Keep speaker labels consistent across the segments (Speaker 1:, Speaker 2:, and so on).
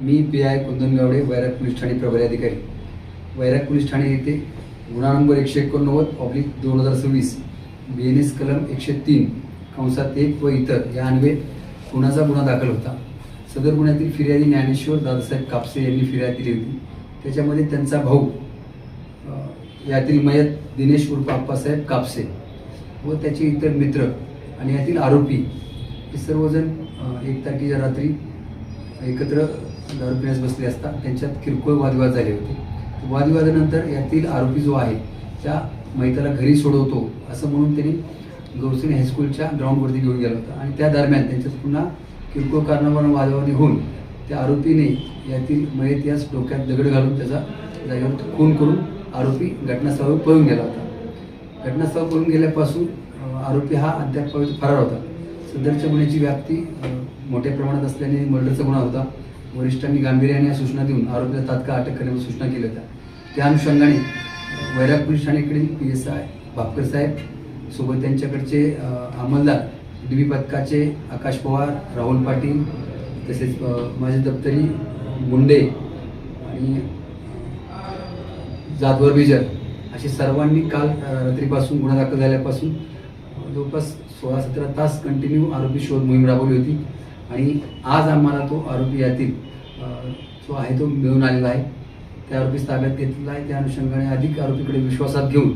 Speaker 1: मी PI कुंदनगावडे, वैराग police Thane प्रभारी अधिकारी. वैराग police Thane येथे गुन्हा नंबर 189/2026 BNS कलम 103(1) व इतर या अन्वये खुनाचा गुन्हा दाखल होता. सदर गुन्ह्यातील फिर्यादी ज्ञानेश्वर दादासाहेब कापसे यांनी फिर्याद दिली होती. त्याच्यामध्ये त्यांचा भाऊ यातील मयत दिनेश उर्फ आप्पासाहेब कापसे व त्याचे इतर मित्र आणि यातील आरोपी हे सर्वजण 1 तारखेच्या रात्री एकत्र दारू पिण्यास बसले असता त्यांच्यात किरकोळ वादविवाद झाले होते. वादविवादानंतर यातील आरोपी जो आहे त्या मैताला घरी सोडवतो असं म्हणून त्यांनी गौसनी हायस्कूलच्या ग्राउंडवरती घेऊन गेला होता आणि त्या दरम्यान त्यांच्यात पुन्हा किरकोळ कारणावरून वादावादी होऊन त्या आरोपीने यातील मयत यास डोक्यात दगड घालून त्याचा जागेवर खून करून आरोपी घटनास्थळावर पळून गेला होता. घटनास्थळावर पळून गेल्यापासून आरोपी हा अद्याप फरार होता. सदरच्या गुन्ह्याची व्याप्ती मोठ्या प्रमाणात असल्याने मर्डरचा गुन्हा होता. वरिष्ठांनी गांभीर्याने सूचना देऊन आरोपीला तात्काळ अटक करण्याची सूचना केली होत्या. त्या अनुषंगाने वैराग पोलीस ठाणेकडील PSI भापकर साहेब सोबत त्यांच्याकडचे अंमलदार DB पथकाचे आकाश पवार, राहुल पाटील तसेच माझे दप्तरी मुंडे आणि जाधवर बिजर असे सर्वांनी काल रात्रीपासून गुन्हा दाखल झाल्यापासून जवळपास 16-17 तास कंटिन्यू आरोपी शोध मोहीम राबवली होती आणि आज आम्हाला तो आरोपी यातील जो आहे तो मिळून आलेला आहे. त्या आरोपीस ताब्यात घेतलेला आहे. त्या अनुषंगाने अधिक आरोपीकडे विश्वासात घेऊन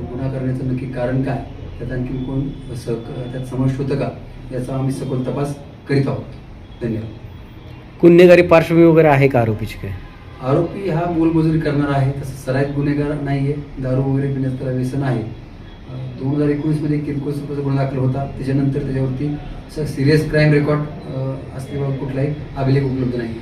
Speaker 1: गुन्हा करण्याचं नक्की कारण काय, त्यात आणखी कोण त्यात समावेश होतं का याचा आम्ही सखोल तपास करीत आहोत. धन्यवाद.
Speaker 2: गुन्हेगारी पार्श्वभूमी वगैरे आहे का आरोपीची काय?
Speaker 1: आरोपी हा मोलमजुरी करणारा आहे. तसं सराईत गुन्हेगार नाही आहे. दारू वगैरे पिण्याचं त्याला व्यसन आहे. 2019 किरकोळ स्वरूपाचा गुन्हा दाखल होता. त्याच्यानंतर त्याच्यावरती सिरियस क्राईम रेकॉर्ड असल्याबाबत कुठलाही अभिलेख उपलब्ध नाही.